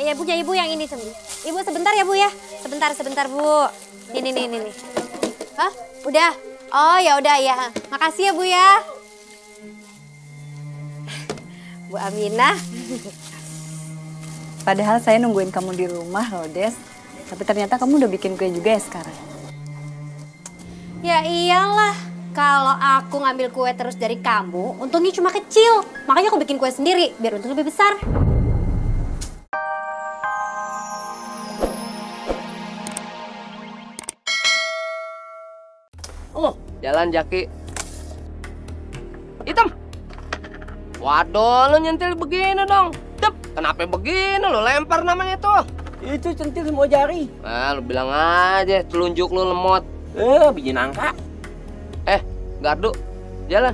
Ya punya ibu yang ini Ibu sebentar ya Bu ya. Sebentar Bu. Ini. Hah? Udah? Oh ya udah ya. Makasih ya Bu ya. Bu Aminah. Padahal saya nungguin kamu di rumah loh, Des. Tapi ternyata kamu udah bikin kue juga ya sekarang. Ya iyalah. Kalau aku ngambil kue terus dari kamu, untungnya cuma kecil. Makanya aku bikin kue sendiri, biar untung lebih besar. Oh, jalan Jaki. Hitam. Waduh, lo nyentil begini dong. Tep, kenapa begini lo lempar namanya tuh? Itu centil semua jari. Lo bilang aja, telunjuk lo lemot. Biji nangka. Gardu, jalan.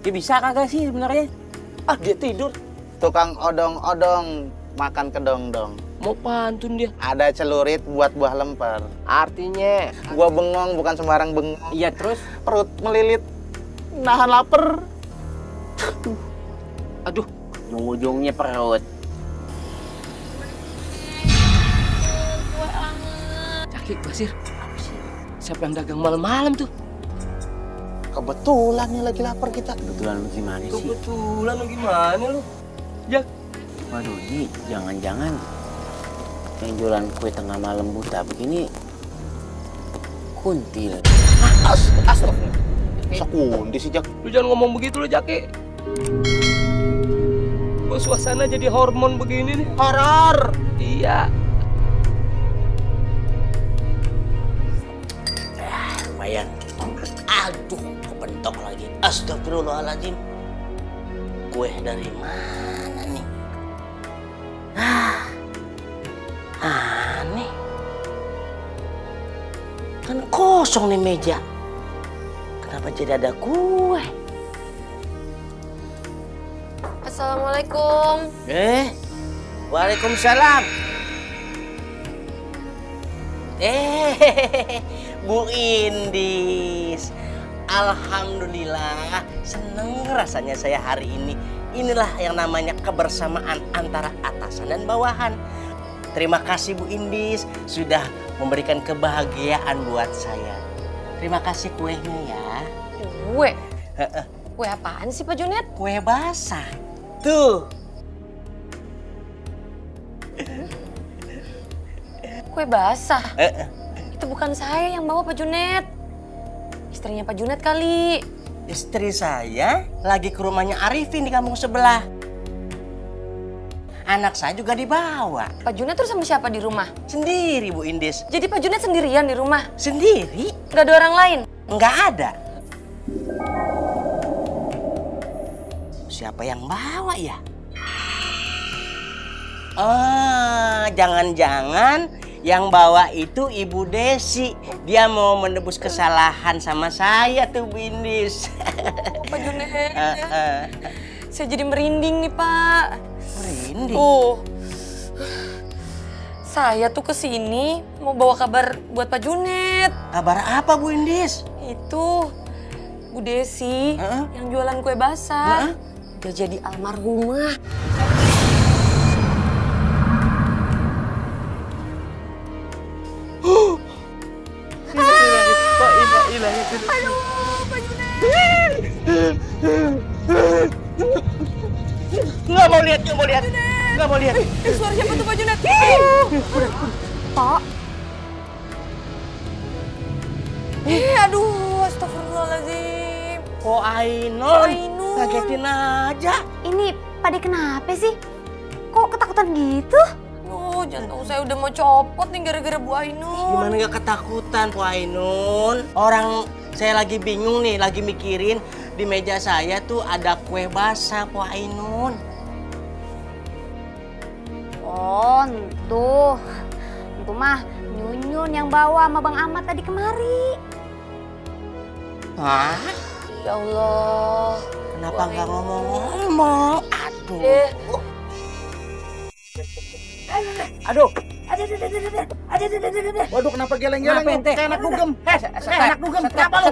Dia bisa kagak sih sebenarnya? Dia tidur. Tukang odong-odong makan kedong-dong. Mau pantun dia. Ada celurit buat buah lemper. Artinya, Gua bengong bukan sembarang bengong. Iya terus? Perut melilit. Nahan lapar. aduh, Ujung-ujungnya perut. Jaki, Basir. Siapa yang dagang malam-malam tuh? Kebetulan nih lagi lapar kita. Kebetulan lu gimana sih? Kebetulan lo gimana lu? Jak. Waduh, ini jangan-jangan yang jualan kue tengah malam buta begini Kunti lagi. Astagfirullah. Sekundi sih, Jak. Lu jangan ngomong begitu lu, Jaki. Gua suasana jadi hormon begini nih. Horor. Iya. Lumayan. Aduh, kebentok lagi. Astagfirullahaladzim. Kue dari mana nih? Aneh. Kan kosong nih meja. Kenapa jadi ada kue? Assalamualaikum. Waalaikumsalam. Bu Indis. Alhamdulillah, seneng rasanya saya hari ini. Inilah yang namanya kebersamaan antara atasan dan bawahan. Terima kasih Bu Indis sudah memberikan kebahagiaan buat saya. Terima kasih kuenya ya. Kue? Kue apaan sih Pak Junet? Kue basah. Tuh. Kue basah? Itu bukan saya yang bawa Pak Junet. Istrinya Pak Junet kali. Istri saya lagi ke rumahnya Arifin di kampung sebelah. Anak saya juga dibawa. Pak Junet terus sama siapa di rumah? Sendiri Bu Indis. Jadi Pak Junet sendirian di rumah? Sendiri? Nggak ada orang lain? Nggak ada. Siapa yang bawa ya? Jangan-jangan yang bawa itu Ibu Desi. Dia mau menebus kesalahan sama saya tuh Bu Indis. Pak Junet, saya jadi merinding nih Pak. Merinding? Saya tuh kesini mau bawa kabar buat Pak Junet. Kabar apa Bu Indis? Itu Bu Desi yang jualan kue basah. Udah jadi almarhumah. Aduh, Pak Junet. Nggak mau lihat. Nggak mau lihat. Suara siapa tuh Pak Junet? Pak. Aduh, astagfirullahaladzim. Kok Ainun? Kagetin aja. Ini pada kenapa sih? Kok ketakutan gitu? Jantung saya udah mau copot nih gara-gara Bu Ainun. Gimana nggak ketakutan Bu Ainun? Orang saya lagi bingung nih, lagi mikirin di meja saya tuh ada kue basah Bu Ainun. Oh, tuh. Itu mah Nyunyun yang bawa sama Bang Ahmad tadi kemari. Hah? Ya Allah. Kenapa nggak ngomong-ngomong? Aduh. Aduh. Waduh, kenapa geleng-geleng? Kayak anak dugem. Anak dugem. Kenapa lu?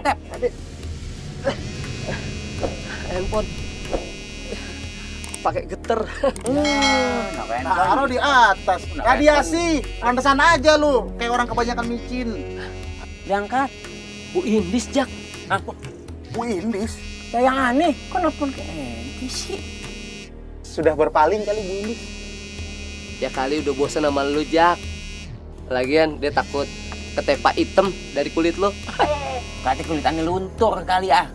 Handphone. pakai geter. Taruh di atas. Radiasi. Pantesan aja lu. Kayak orang kebanyakan micin. Diangkat. Bu Indis, Jak. Bu Indis. Ya yang aneh, kok nelfon ke ente sih? Sudah berpaling kali Bu Indis. Ya kali udah bosan sama lu, Jak. Lagian dia takut ketepa hitam dari kulit lo. Berarti kulitannya luntur kali ah.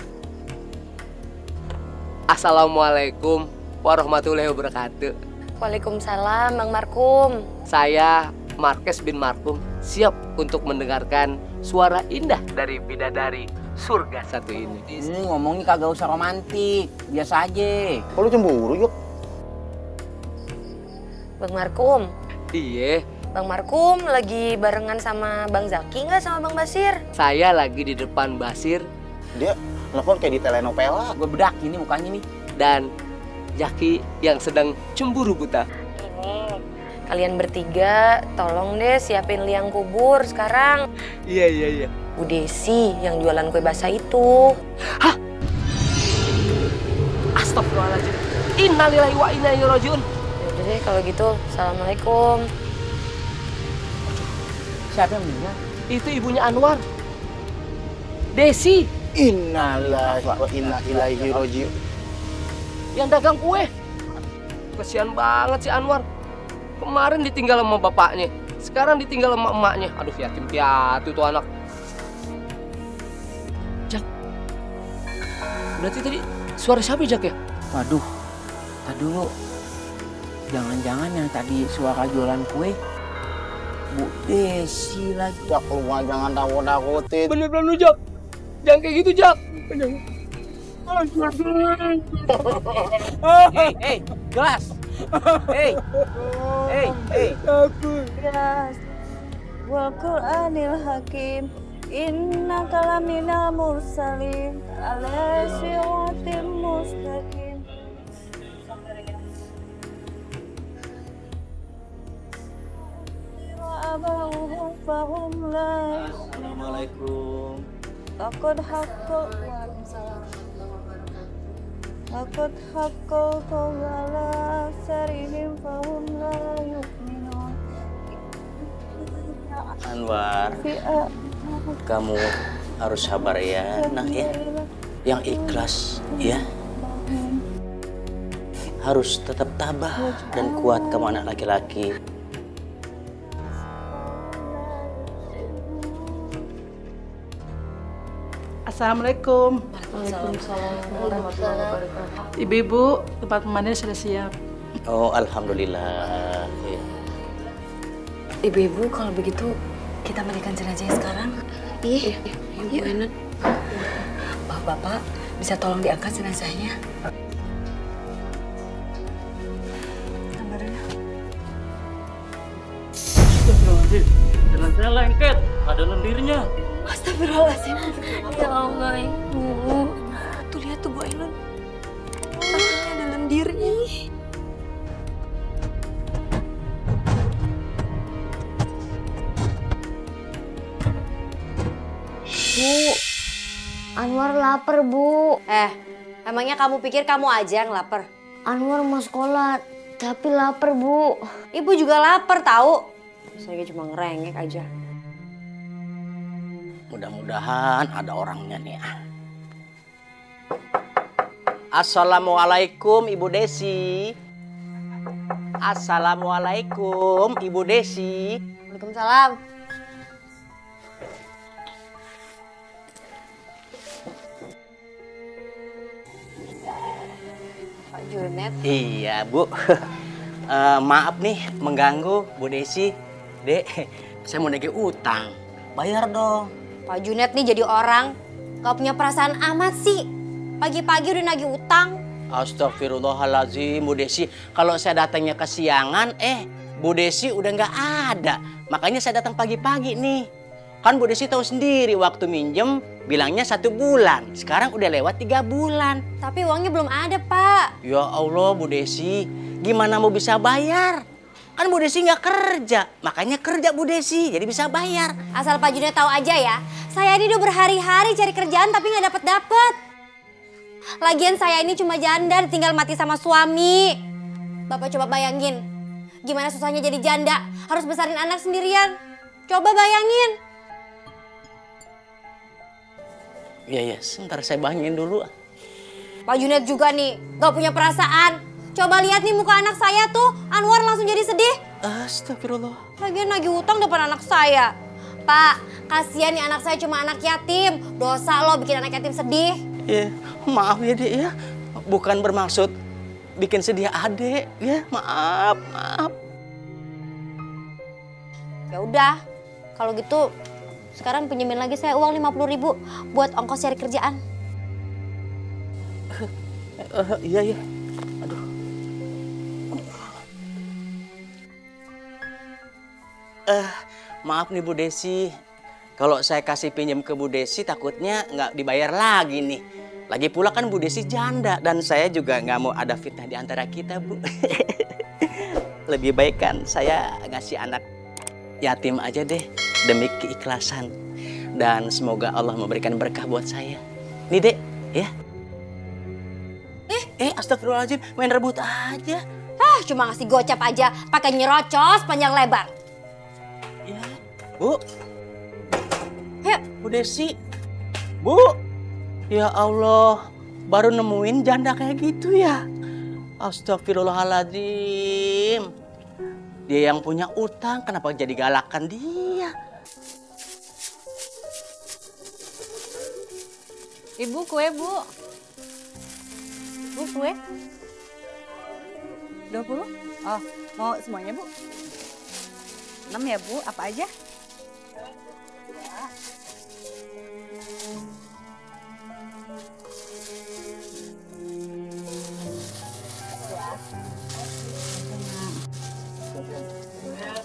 Assalamualaikum warahmatullahi wabarakatuh. Waalaikumsalam, Bang Markum. Saya Marques bin Markum siap untuk mendengarkan suara indah dari bidadari surga satu ini. Ini ngomongnya kagak usah romantik, biasa aja. Kok lu cemburu, Yuk? Bang Markum. Iya, Bang Markum lagi barengan sama Bang Zaki nggak sama Bang Basir? saya lagi di depan Basir Dia telepon kayak di telenovela. Gue bedak ini mukanya nih. dan Jaki yang sedang cemburu buta. Ini, kalian bertiga tolong deh siapin liang kubur sekarang. Iya. Bu Desi yang jualan kue basah itu. Astagfirullahaladzim. Innalillahi wa inna ilaihi rajiun. Yaudah deh kalau gitu, Assalamualaikum. Siapa yang meninggal? Itu ibunya Anwar. Desi Innalillahi wa inna ilaihi rajiun. yang dagang kue. Kasihan banget si Anwar. Kemarin ditinggal sama bapaknya, sekarang ditinggal sama emaknya. Aduh, yatim piatu tuh anak. Jak, berarti tadi suara siapa, Jak, ya? Waduh, tadi dulu. Jangan-jangan yang tadi suara jualan kue Bu Desi lagi. Jak, lu mah jangan takut-takutin. Bener-bener lu, Jak. Jangan kayak gitu, Jak. Hei, gelas. Hei. Gelas wal Qur'anil Hakim innaka laminal mursalin ala siratim mustaqim. Wa abahum fahum la. Assalamualaikum. Takut hakku. Takut hakku kawala sarihim fahum la yu'minun. Anwar, kamu harus sabar ya, nak ya. Yang ikhlas ya. Harus tetap tabah dan kuat kamu anak laki-laki. Assalamualaikum. Ibu-ibu, tempat pemandian sudah siap. Oh, alhamdulillah. Ya. Ibu-ibu, kalau begitu kita mandikan jenazahnya sekarang. Iya, Bu Enon. Bapak, bisa tolong diangkat jenazahnya? Sabarnya. Astagfirullahaladzim, jalan saya lengket, ada lendirnya. Astagfirullahaladzim. Ya Allah, Ibu. Tuh lihat tuh Bu Ainun. Tangannya ada lendirnya. Bu, Anwar lapar, Bu. Emangnya kamu pikir kamu aja yang lapar? Anwar mau sekolah, tapi lapar, Bu. Ibu juga lapar, tahu? Saya cuma ngerengek aja. Mudah-mudahan ada orangnya nih. Assalamualaikum Ibu Desi. Assalamualaikum Ibu Desi. Waalaikumsalam. Pak Junet. Iya Bu. Maaf nih mengganggu Bu Desi. Dek, saya mau nagih utang. Bayar dong. Pak Junet nih jadi orang gak punya perasaan amat sih. Pagi-pagi udah nagih utang. Astagfirullahaladzim Bu Desi. Kalau saya datangnya kesiangan, Bu Desi udah nggak ada. Makanya saya datang pagi-pagi nih. Kan Bu Desi tahu sendiri waktu minjem bilangnya 1 bulan. Sekarang udah lewat 3 bulan. Tapi uangnya belum ada, Pak. Ya Allah Bu Desi, gimana mau bisa bayar? Kan Bu Desi nggak kerja, makanya kerja Bu Desi jadi bisa bayar. Asal Pak Junet tahu aja ya, saya ini udah berhari-hari cari kerjaan tapi nggak dapet. Lagian saya ini cuma janda, tinggal mati sama suami. Bapak coba bayangin, gimana susahnya jadi janda, harus besarin anak sendirian. Coba bayangin. Iya, sebentar saya bayangin dulu. Pak Junet juga nih, gak punya perasaan. Coba lihat nih muka anak saya tuh, Anwar langsung jadi sedih. Astagfirullah. Lagian nagih utang depan anak saya. Pak, kasihan nih anak saya cuma anak yatim. Dosa lo bikin anak yatim sedih. Ya, maaf ya Dek ya. Bukan bermaksud bikin sedih adek ya. Maaf. Ya udah, kalau gitu sekarang pinjemin lagi saya uang 50.000 buat ongkos cari kerjaan. Iya. Aduh. Maaf nih Bu Desi. Kalau saya kasih pinjam ke Bu Desi takutnya nggak dibayar lagi nih. Lagi pula kan Bu Desi janda dan saya juga nggak mau ada fitnah di antara kita, Bu. Lebih baik kan saya ngasih anak yatim aja deh demi keikhlasan. Dan semoga Allah memberikan berkah buat saya. Nih Dek, ya. Astagfirullahaladzim, main rebut aja. Cuma ngasih gocap aja, pakai nyerocos panjang lebar. Ya, Bu. Yuk. Bu Desi. Bu. Ya Allah, baru nemuin janda kayak gitu ya. Astagfirullahaladzim. Dia yang punya utang, kenapa jadi galakan dia? Ibu, kue, Bu. Bu, kue. 20? Oh, mau semuanya, Bu? 6 ya, Bu? Apa aja?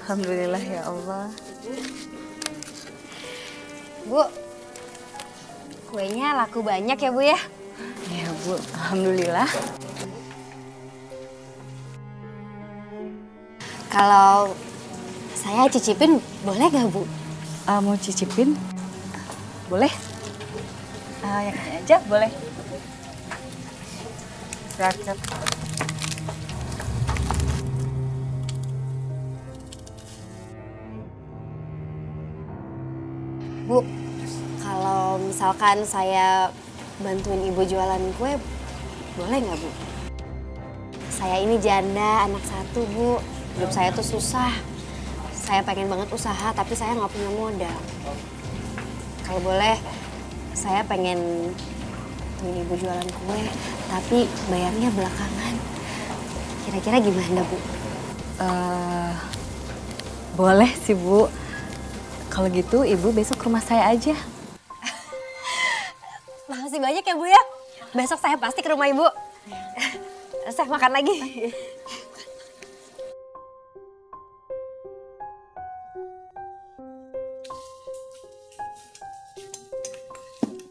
Alhamdulillah ya Allah. Bu, kuenya laku banyak ya Bu ya? Ya Bu, alhamdulillah. Kalau saya cicipin boleh nggak Bu? Mau cicipin? Boleh? Yang ini aja boleh. Raket. Bu, kalau misalkan saya bantuin Ibu jualan kue, boleh nggak Bu? Saya ini janda, anak satu Bu. Hidup saya tuh susah. Saya pengen banget usaha, tapi saya nggak punya modal. Kalau boleh, saya pengen bantuin Ibu jualan kue, tapi bayarnya belakangan. Kira-kira gimana Bu? Boleh sih Bu. Kalau gitu Ibu besok ke rumah saya aja. Makasih banyak ya Bu ya. Besok saya pasti ke rumah Ibu. Saya makan lagi.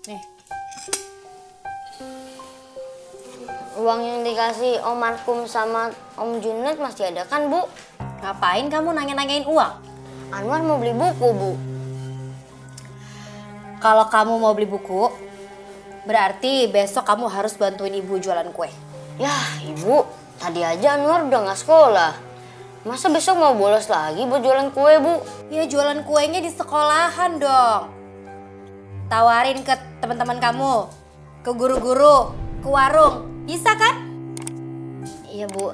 Nih. Uang yang dikasih Om Markum sama Om Junet masih ada kan Bu? Ngapain kamu nanya-nanyain uang? Anwar mau beli buku, Bu. Kalau kamu mau beli buku, berarti besok kamu harus bantuin Ibu jualan kue. Yah, Ibu, tadi aja Anwar udah nggak sekolah. Masa besok mau bolos lagi buat jualan kue, Bu? Ya jualan kuenya di sekolahan dong. Tawarin ke teman-teman kamu, ke guru-guru, ke warung. Bisa kan? Iya, Bu.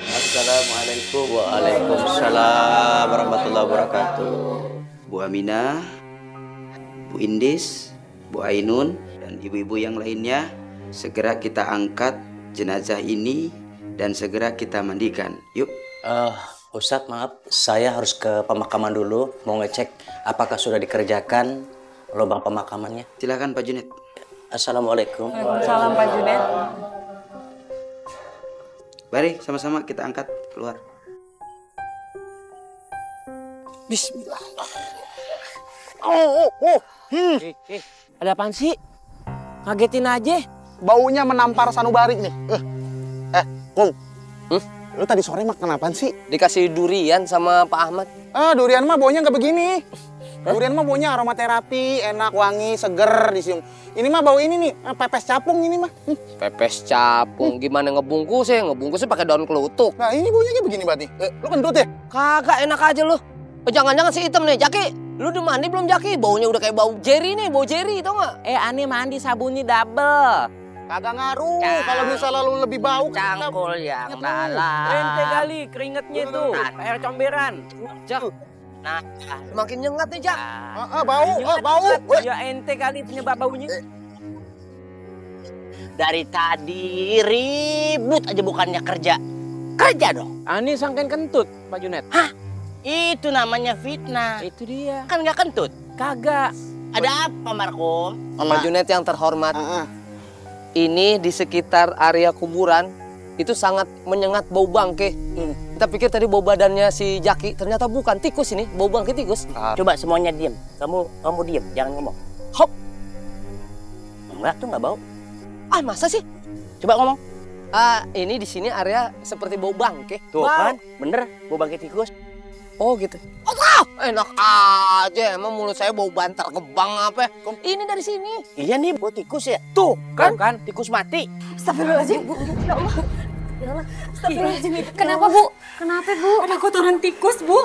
Assalamualaikum. Waalaikumsalam warahmatullahi wabarakatuh. Bu Aminah, Bu Indis, Bu Ainun, dan ibu-ibu yang lainnya, segera kita angkat jenazah ini dan segera kita mandikan. Yuk. Ustadz, maaf, saya harus ke pemakaman dulu. Mau ngecek apakah sudah dikerjakan lubang pemakamannya. Silakan Pak Junet. Assalamualaikum. Waalaikumsalam Pak Junet. Mari sama-sama kita angkat keluar. Bismillah. Ada apaan sih? Ngagetin aja. Baunya menampar sanubari nih. Kum. Lu tadi sore makan apaan sih? Dikasih durian sama Pak Ahmad. Ah, durian mah baunya nggak begini. Durian mah baunya aromaterapi, enak, wangi, seger disium. Ini mah bau ini nih, pepes capung ini mah. Pepes capung, gimana ngebungkusnya? Ngebungkusnya pakai daun kelutuk. Nah, ini baunya kayak begini berarti. Lu kentut ya? Kagak, enak aja lu. Jangan-jangan si hitam nih, Jaki. Lu udah mandi belum, Jaki? Baunya udah kayak bau Jerry nih, bau Jerry, tau nggak? Ani mandi sabunnya double. Kagak ngaruh. Kalau misalnya lu lebih bau, Cangkul yang dalam. Ente kali keringetnya itu, air comberan. Jak, Nah, semakin nyengat nih, Jak. bau. Ya ente kali penyebab baunya. dari tadi ribut aja bukannya kerja. Kerja dong. Ani sangkain kentut, Pak Junet. Hah? Itu namanya fitnah. Itu dia. Kan nggak kentut. Kagak. Ada apa, Markom? Pak Junet yang terhormat. Ini di sekitar area kuburan itu sangat menyengat bau bangke. Kita pikir tadi bau badannya si Jaki, ternyata bukan tikus ini, bau bangke tikus. Coba semuanya diem. Kamu diem, jangan ngomong. Hop. Enggak tuh nggak bau. Ah, masa sih? Coba ngomong. Ini di sini area seperti bau bangke. Tuh kan, bener bau bangke tikus. Oh gitu. Oh, enak aja. Emang mulut saya bau bantal kebang apa? Ini dari sini. Iya nih, bau tikus ya. Tuh, Kan tikus mati. Astagfirullahaladzim, Bu. Ya Allah. Ya Allah. Astagfirullahaladzim. Kenapa, Bu? Kenapa, Bu? Ada kotoran tikus, Bu.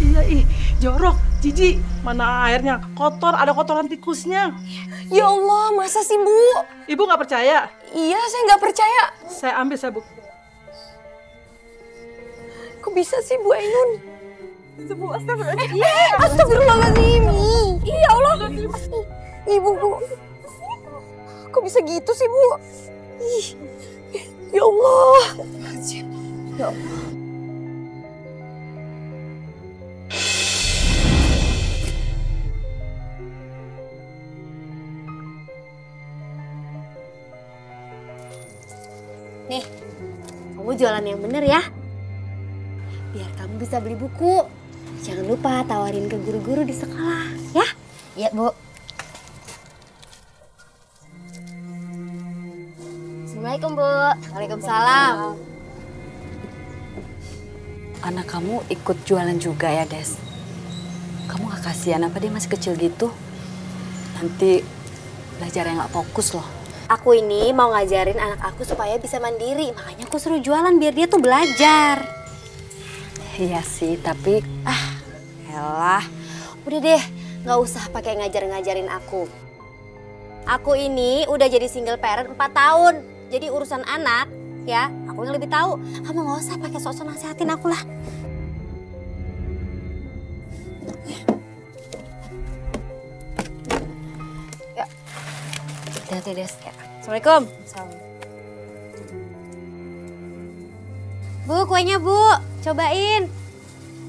Iya, jorok, jijik. Mana airnya kotor, ada kotoran tikusnya. Ya Allah, masa sih, Bu? Ibu nggak percaya? Iya, saya nggak percaya. Saya ambil sabuk. Kok bisa sih, Bu Ainun? Bu, astagfirullahaladzim. Astagfirullahaladzim. Ya Allah. Ibu, Bu. Kok bisa gitu sih, Bu? Ih, ya Allah. Ya Allah. Nih, kamu jualan yang bener ya. Biar kamu bisa beli buku. Jangan lupa tawarin ke guru-guru di sekolah, ya? Iya, Bu. Assalamualaikum, Bu. Waalaikumsalam. Anak kamu ikut jualan juga ya, Des? Kamu gak kasihan apa dia masih kecil gitu? Nanti belajar yang gak fokus loh. Aku ini mau ngajarin anak aku supaya bisa mandiri. Makanya aku suruh jualan biar dia tuh belajar. Iya sih, tapi... Elah, udah deh. Gak usah pakai ngajarin aku. Aku ini udah jadi single parent 4 tahun. Jadi urusan anak, ya, aku yang lebih tahu. Kamu gak usah pakai sok-sok nasihatin aku lah. Ya. Hati-hati, Des. Ya. Assalamualaikum. Bu, kuenya, Bu. Cobain.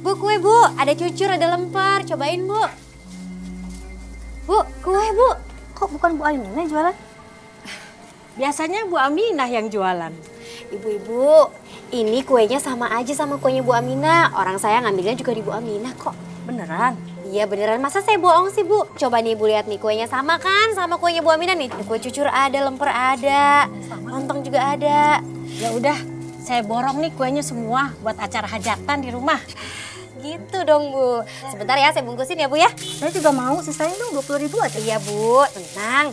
Bu, kue, Bu. Ada cucur, ada lemper. Cobain, Bu. Bu, kue, Bu. Kok bukan Bu Aminah yang jualan? Biasanya Bu Aminah yang jualan. Ibu-ibu, ini kuenya sama aja sama kuenya Bu Aminah. Orang saya ngambilnya juga di Bu Aminah kok. Beneran? Iya beneran, masa saya bohong sih, Bu? Coba nih Ibu lihat nih, kuenya sama kan sama kuenya Bu Aminah nih. Kue cucur ada, lemper ada, lontong juga ada. Ya udah, saya borong nih kuenya semua buat acara hajatan di rumah. Gitu dong, Bu. Sebentar ya, saya bungkusin ya, Bu ya. Saya juga mau, sisain dong 20.000 aja. Iya, Bu. Tenang.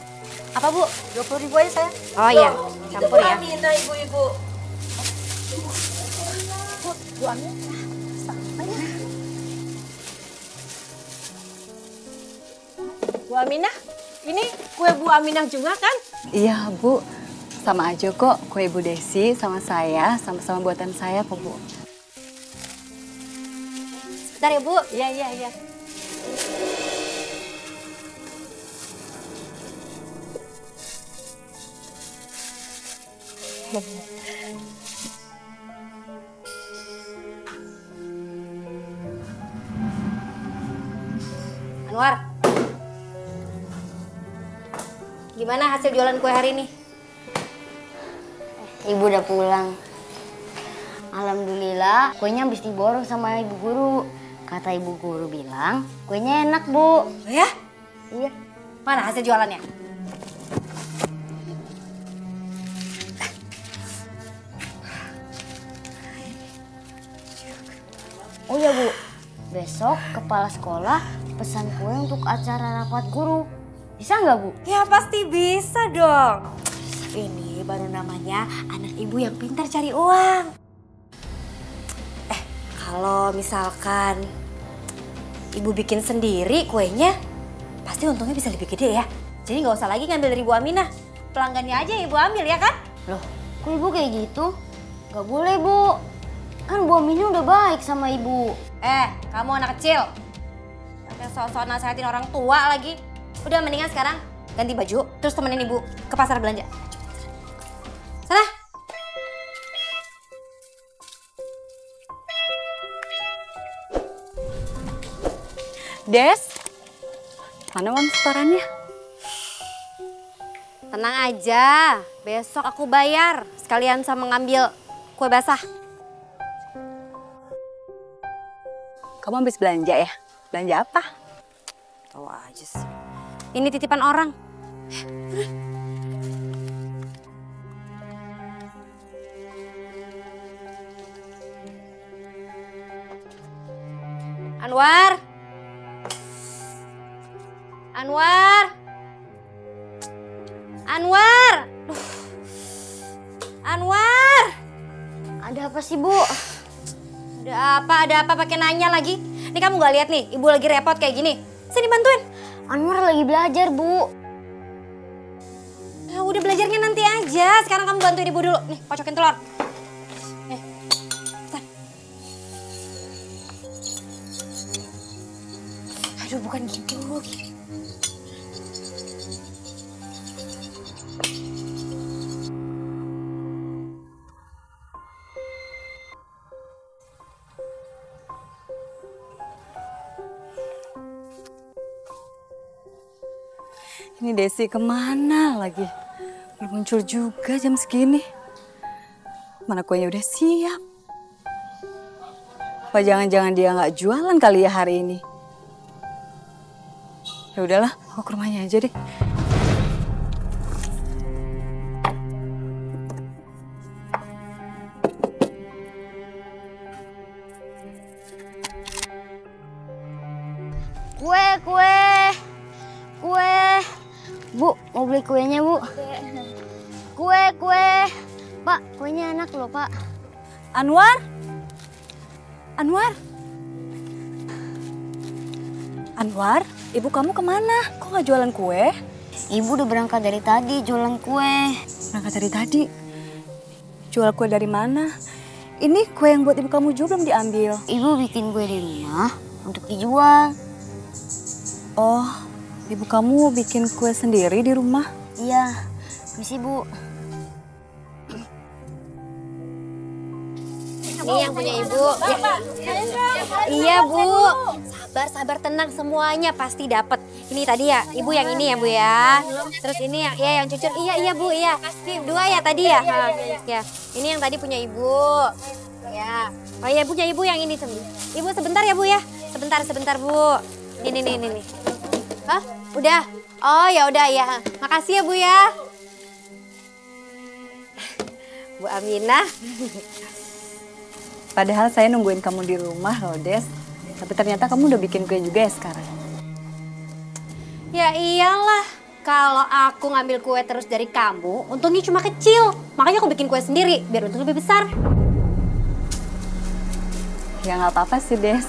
Apa, Bu? 20.000 aja saya. Oh iya, campur ya. Aminah, ibu-ibu. Bu Aminah. Bu Aminah, ini kue Bu Aminah juga kan? Iya, Bu. Sama aja kok, kue Ibu Desi sama saya, sama-sama buatan saya kok, Bu. Bentar ya, Bu. Iya. Anwar. Gimana hasil jualan kue hari ini? Ibu udah pulang. Alhamdulillah, kuenya habis diborong sama ibu guru. Kata ibu guru bilang, kuenya enak, Bu. Ya? Iya. Mana hasil jualannya? Oh ya Bu, besok kepala sekolah pesan kue untuk acara rapat guru. Bisa nggak Bu? Ya pasti bisa dong. Ini baru namanya anak ibu yang pintar cari uang. Kalau misalkan ibu bikin sendiri kuenya, pasti untungnya bisa lebih gede ya. Jadi nggak usah lagi ngambil dari Bu Aminah. Pelanggannya aja ibu ambil ya kan? Loh, kok ibu kayak gitu? Gak boleh Bu. Kan Bu Aminah udah baik sama ibu. Kamu anak kecil. Pakai sok-sok nasihatin orang tua lagi. Udah mendingan sekarang ganti baju, terus temenin ibu ke pasar belanja. Sana. Des, mana uang setorannya? Tenang aja, besok aku bayar. Sekalian sama ngambil kue basah. Kamu habis belanja ya? Belanja apa? Tahu aja sih. Ini titipan orang. Anwar. Anwar. Anwar. Anwar. Ada apa sih Bu? Ada apa pakai nanya lagi? Nih kamu gak lihat nih, ibu lagi repot kayak gini. Sini bantuin. Anwar lagi belajar Bu. Ya udah belajarnya nanti aja. Sekarang kamu bantuin ibu dulu. Nih, kocokin telur. Nih. Aduh, bukan gitu. Ini Desi kemana lagi? Belum muncul juga jam segini. Mana kuenya udah siap? Apa jangan-jangan dia nggak jualan kali ya hari ini? Ya udahlah, aku ke rumahnya aja deh. Kue. Bu, mau beli kuenya Bu? Kue. Pak, kuenya enak loh Pak. Anwar? Anwar, ibu kamu kemana? Kok nggak jualan kue? Ibu udah berangkat dari tadi jualan kue. Berangkat dari tadi? Jual kue dari mana? Ini kue yang buat ibu kamu juga belum diambil. Ibu bikin kue di rumah untuk dijual. Oh, ibu kamu bikin kue sendiri di rumah? Iya, misi Bu. Ini yang punya ibu. Iya Bu. Sabar, tenang semuanya pasti dapat. Ini tadi ya, ibu yang ini ya Bu ya. Terus ini yang cucur. Iya Bu, iya. Nih 2 ya tadi ya. Ya, ini yang tadi punya ibu. Ya. Oh iya punya ibu yang ini. Ibu sebentar ya Bu ya. Sebentar Bu. Ini. Hah? Udah? Oh ya udah ya. Makasih ya Bu ya. Bu Aminah. Padahal saya nungguin kamu di rumah loh, Des. Tapi ternyata kamu udah bikin kue juga ya sekarang. Ya iyalah. Kalau aku ngambil kue terus dari kamu, untungnya cuma kecil. Makanya aku bikin kue sendiri, biar untung lebih besar. Ya nggak apa-apa sih, Des.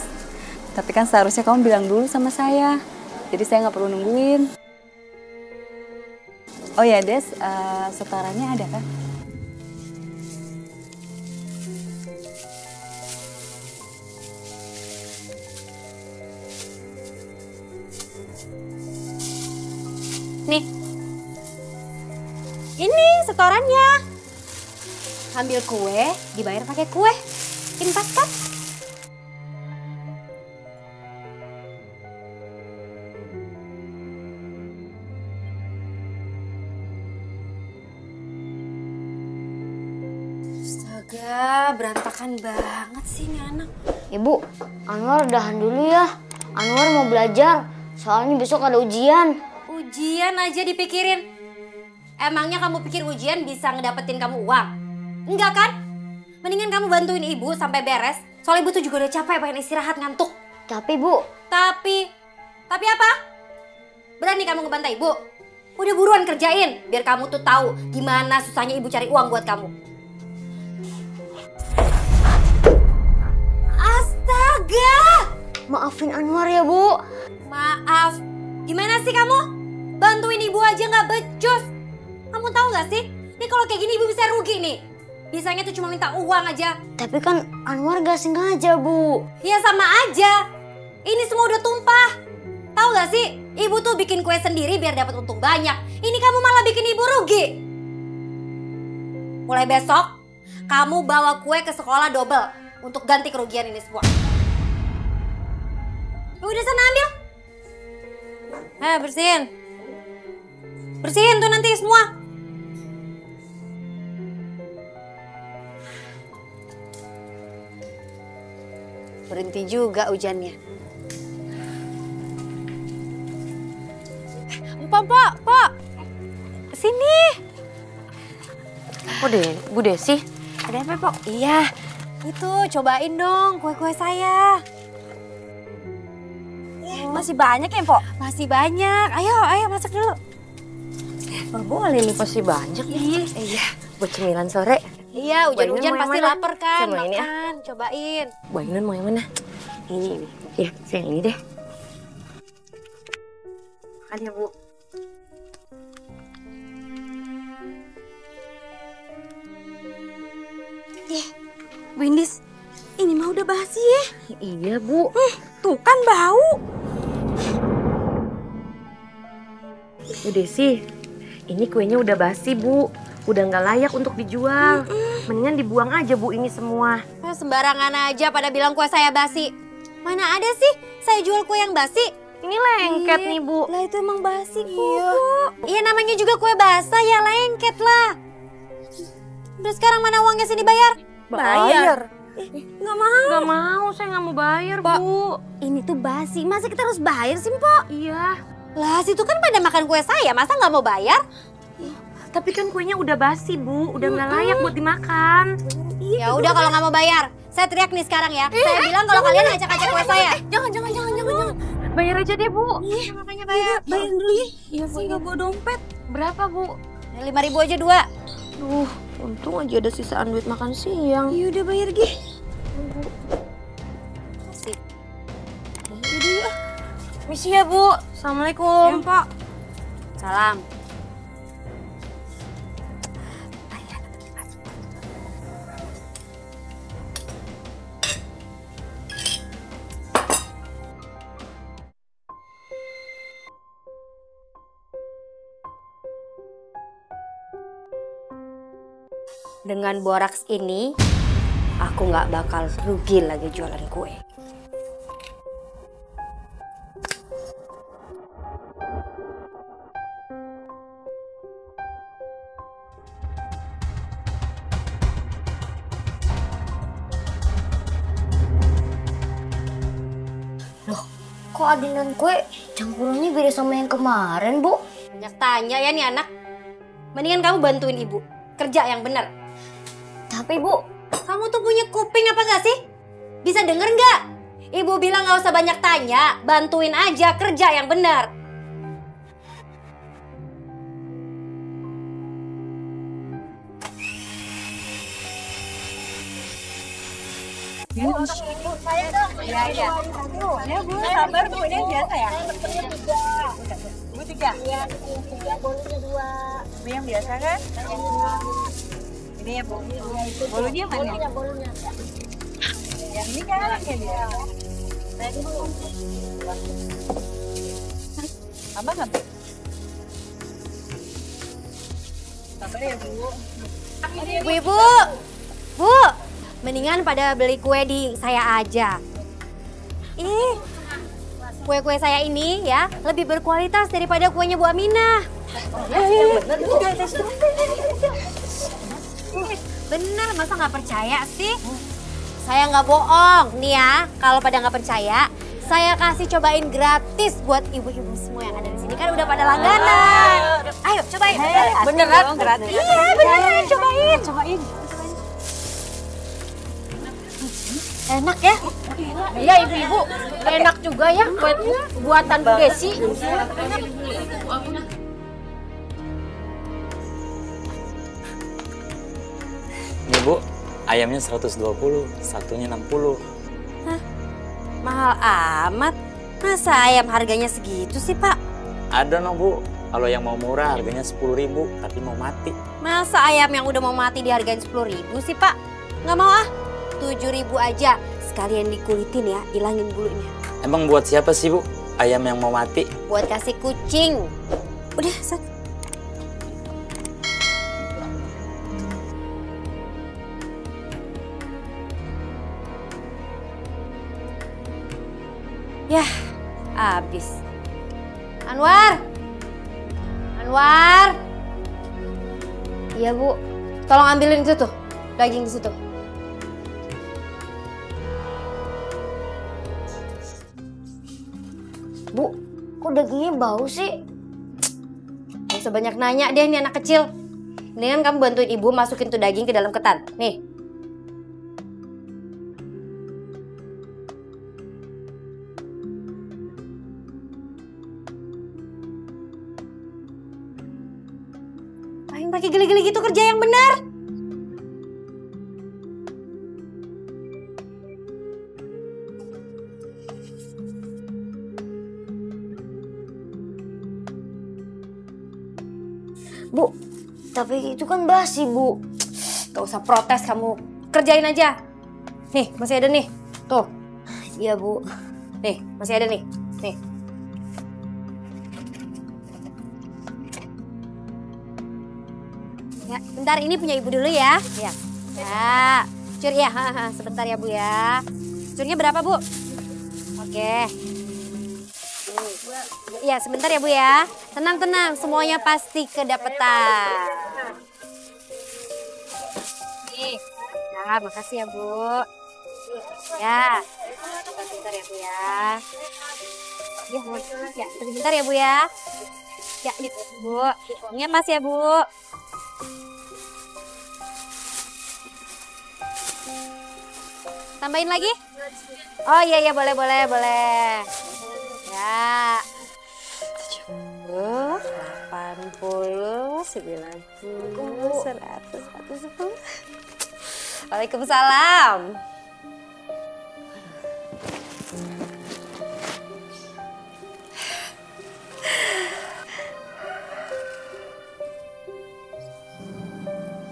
Tapi kan seharusnya kamu bilang dulu sama saya. Jadi saya nggak perlu nungguin. Oh ya, Des, setorannya ada kan? Nih. Ini setorannya. Ambil kue, dibayar pakai kue. Impas kan? Astaga, berantakan banget sih ini anak. Ibu, Anwar udahan dulu ya. Anwar mau belajar, soalnya besok ada ujian. Ujian aja dipikirin. Emangnya kamu pikir ujian bisa ngedapetin kamu uang? Enggak kan? Mendingan kamu bantuin ibu sampai beres. Soalnya ibu tuh juga udah capek, pengen istirahat, ngantuk. Tapi Bu, Tapi apa? Berani kamu ngebantai ibu? Udah buruan kerjain, biar kamu tuh tahu gimana susahnya ibu cari uang buat kamu. Astaga! maafin Anwar ya Bu. Maaf, gimana sih kamu? Bantuin ibu aja nggak becus. Kamu tahu nggak sih? Ini kalau kayak gini ibu bisa rugi nih. Bisanya tuh cuma minta uang aja. Tapi kan Anwar gak sengaja Bu. Ya sama aja. Ini semua udah tumpah. Tahu gak sih? Ibu tuh bikin kue sendiri biar dapat untung banyak. Ini kamu malah bikin ibu rugi. Mulai besok, kamu bawa kue ke sekolah double untuk ganti kerugian ini semua. Udah sana ambil. Bersihin. Bersihin tuh nanti semua. Berhenti juga hujannya. Pok. Sini. Bu Desi. Ada apa, Pok? Iya. Itu, cobain dong kue-kue saya. Masih banyak ya, Pok? Masih banyak. Ayo masak dulu. Boleh nih, pasti banyak. Iya. Buat cemilan sore. Iya, hujan-hujan Wah, pasti mana? lapar kan. Sama ini ya. Makan, cobain. Bu Ainun mau yang mana? Ini. Ya, saya yang ini deh. Makan ya, Bu. Bu Indis, ini mah udah basi ya. Iya, Bu. Tuh kan bau. Bu Desi, ini kuenya udah basi, Bu. Udah nggak layak untuk dijual. Mendingan dibuang aja, Bu, ini semua. Sembarangan aja pada bilang kue saya basi. Mana ada sih saya jual kue yang basi? Ini lengket nih, Bu. Lah itu emang basi kok, Bu. Iya namanya juga kue basah ya lengket lah. Udah sekarang mana uangnya sini bayar? Bayar? Nggak mau. Nggak mau, saya nggak mau bayar, Bu. Ini tuh basi, masa kita harus bayar sih, Mpok? Iya. Lah situ kan pada makan kue saya, masa nggak mau bayar? Tapi kan kuenya udah basi, Bu. Udah nggak layak buat dimakan. Ya udah kalau nggak mau bayar, saya teriak nih sekarang ya. Saya bilang kalau kalian ngacak-ngacak kue saya. Jangan. Bayar aja deh, Bu. Iya, makanya bayar. Bayar dulu ya. Iya, Bu. Nggak bawa dompet. Berapa, Bu? 5.000 aja 2. Duh, untung aja ada sisaan duit makan siang. Iya udah bayar, Gi. Asik. Misi ya, Bu. Assalamualaikum. Mpok. Salam. Dengan boraks ini, aku nggak bakal rugi lagi jualan kue. Loh, kok adonan kue campurannya beda sama yang kemarin, Bu? Banyak tanya ya nih anak. Mendingan kamu bantuin ibu. Kerja yang benar. Tapi Bu, Kamu tuh punya kuping apa nggak sih? Bisa denger nggak? Ibu bilang nggak usah banyak tanya, bantuin aja kerja yang benar. Ya Bu, sabar Bu, ini biasa ya? Bu 3? Iya, 3, bolunya 2. Bu yang biasa kan? Ini ya Bu, bolunya mana? Bolunya. Yang ini kan yang biasa. Abang nggak Bu? Sabar ya Bu. Ibu, Bu, mendingan pada beli kue di saya aja. Kue-kue saya ini ya lebih berkualitas daripada kuenya Bu Aminah. Bener, masa nggak percaya sih? Saya nggak bohong. Nih ya, kalau pada nggak percaya, saya kasih cobain gratis buat ibu-ibu semua yang ada di sini. Kan udah pada langganan. Ayo, cobain. Beneran gratis? Iya, beneran. Cobain. Enak ya? Iya ibu-ibu, enak juga ya kue buatan Bu Desi. Nih Bu, ayamnya 120, satunya 60. Hah? Mahal amat. Masa ayam harganya segitu sih, Pak? Ada no Bu, kalau yang mau murah harganya 10.000, tapi mau mati. Masa ayam yang udah mau mati dihargain 10.000 sih, Pak? Nggak mau ah, 7.000 aja. Sekalian dikulitin ya, ilangin bulunya. Emang buat siapa sih Bu, ayam yang mau mati? Buat kasih kucing. Udah, Sat. Yah, abis. Anwar! Anwar! Iya, Bu. Tolong ambilin itu tuh, daging di situ. Bu, kok dagingnya bau sih? Gak usah banyak nanya deh nih anak kecil. Mendingan kamu bantuin ibu masukin tuh daging ke dalam ketan. Nih. Paling pakai geli-geli gitu, kerja yang benar. Bu, tapi itu kan basi, Bu. Gak usah protes kamu. Kerjain aja. Nih, masih ada nih. Tuh. Iya, Bu. Nih, masih ada nih. Nih. Ya, bentar ini punya ibu dulu ya. Ya. Ya. Cur ya, sebentar ya Bu ya. Curnya berapa Bu? Oke. Ya, sebentar ya Bu ya. Tenang-tenang, semuanya pasti kedapetan. Nih. Nah, makasih ya Bu. Ya. Sebentar ya Bu ya. Ya, sebentar ya Bu ya. Ya, gitu Bu. Ini pas ya Bu. Tambahin lagi? Oh iya iya boleh boleh boleh. Ya. 70, 80, 90, 100, 110. Waalaikumsalam.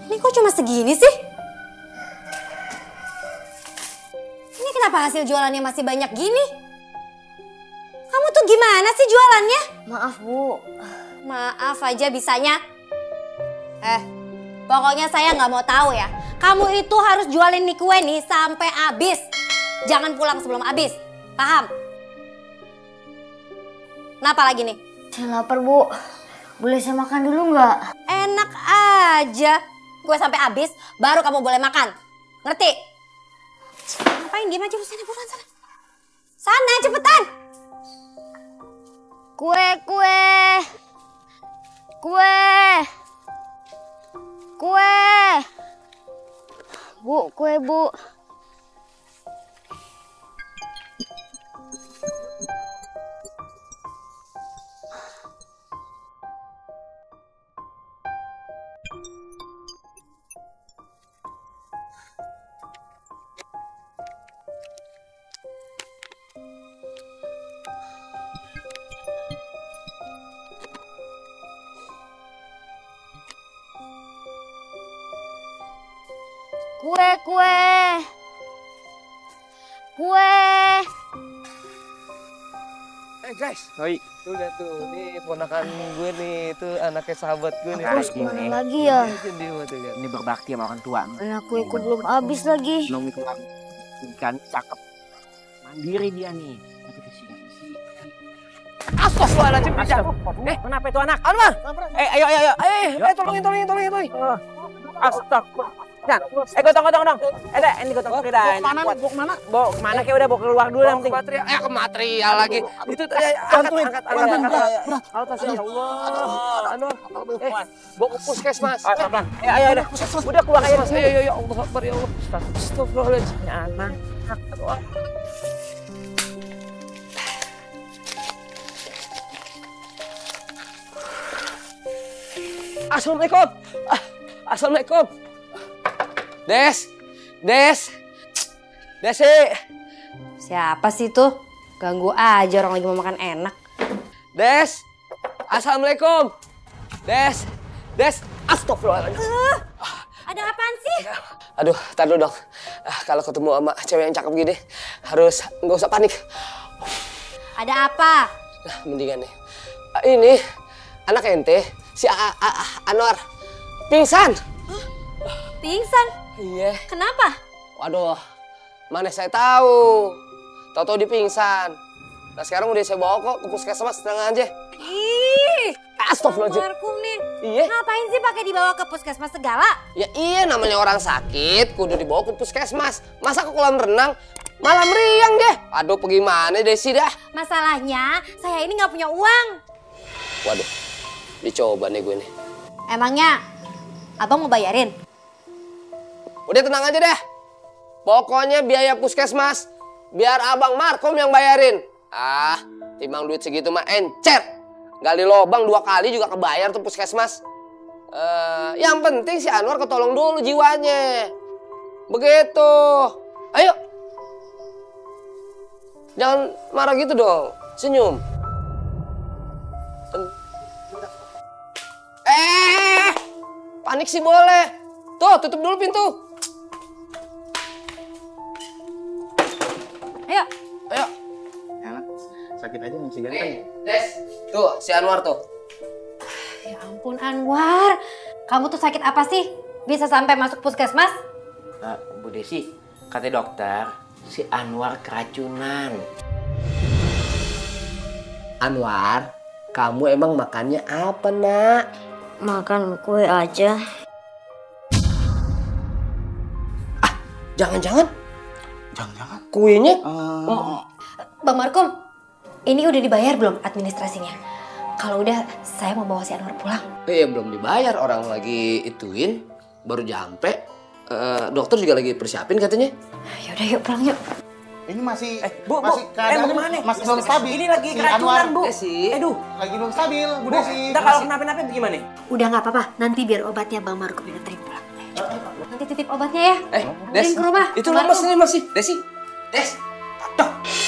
Ini kok cuma segini sih? Ini kenapa hasil jualannya masih banyak gini? Kamu tuh gimana sih jualannya? Maaf, Bu. Maaf aja bisanya. Pokoknya saya nggak mau tahu ya. Kamu itu harus jualin nih kue nih sampai habis. Jangan pulang sebelum habis. Paham? Kenapa lagi nih? Saya lapar, Bu. Boleh saya makan dulu nggak? Enak aja. Kue sampai habis, baru kamu boleh makan. Ngerti? Ngapain diem aja lu sana, buruan sana. Sana cepetan. Kue, kue. Kue. Kue. Bu, kue, Bu. Kue, kue. Kue. Guys, tuh lihat tuh, ini ponakan gue nih, itu anaknya sahabat gue nih. Terus kemana lagi ya? Ini berbakti sama orang tua. Mana kueku belum habis lagi. Nomi kelar. Ikan cakep. Mandiri dia nih. Astagfirullahaladzim, Kenapa itu anak? Anwar! Ayo. Tolongin. Astagfirullah. Nah, gotong dong. Ini gotong dah. Bawa kemana? Bawa kemana kayak udah bawa keluar dulu yang penting. Ke material lagi. Itu Bantuin. angkat. Ya Allah. Anwar. Bawa ke puskesmas. Ayo. Udah keluar aja. Ayo, Allah Akbar ya Allah. Astagfirullahaladzim. Ya anak. Assalamualaikum. Assalamualaikum. Des. Desi. Siapa sih tuh? Ganggu aja orang lagi mau makan enak. Des. Assalamualaikum. Des. Astagfirullahaladzim. Ada apaan sih? Aduh, tar dulu dong. Kalau ketemu sama cewek yang cakep gini, harus nggak usah panik. Ada apa? Nah, mendingan nih. Ini anak ente, si Anwar, pingsan. Pingsan? Iya. Kenapa? Waduh, mana saya tahu. Tahu-tahu dia pingsan. Nah sekarang udah saya bawa kok ke puskesmas, tenang aja. Ih, Astagfirullahaladzim. Markum nih. Iya. Ngapain sih pakai dibawa ke puskesmas segala? Ya iya, namanya orang sakit, kudu dibawa ke puskesmas. Masa ke kolam renang malah meriang deh. Aduh, gimana Desi dah? Masalahnya saya ini nggak punya uang. Waduh, dicoba nih gue nih. Emangnya abang mau bayarin? Udah tenang aja deh. Pokoknya biaya puskesmas biar abang Markom yang bayarin. Timbang duit segitu mah encer. Gali lobang 2 kali juga kebayar tuh puskesmas. Yang penting si Anwar ketolong dulu jiwanya. Begitu. Ayo. Jangan marah gitu dong. Senyum. Panik sih boleh. Tuh, tutup dulu pintu. Ayo. Enak. Sakit aja masih ganteng. Des, tuh si Anwar tuh. Ya ampun Anwar, kamu tuh sakit apa sih? Bisa sampai masuk puskesmas? Bu Desi, kata dokter, si Anwar keracunan. Anwar, kamu emang makannya apa, Nak? Makan kue aja. Jangan-jangan Jangan-jangan. kuenya Bang Markom, ini udah dibayar belum administrasinya? Kalau udah, saya mau bawa si Anwar pulang. belum dibayar, orang lagi ituin, baru nyampe. Dokter juga lagi persiapin katanya. Yaudah yuk pulang yuk. Ini masih Bu, keadaannya masih belum stabil. Ini lagi Si keracunan, Anwar Bu. Desi. Aduh, lagi belum stabil, Bu Desi. ntar kalau kenapa-napa gimana? Udah nggak apa-apa, nanti biar obatnya Bang Markom yang anterin pulang. Nanti titip obatnya ya. Des, Anterin ke rumah. itu Bang lemes Markom. ini masih. Desi, Des.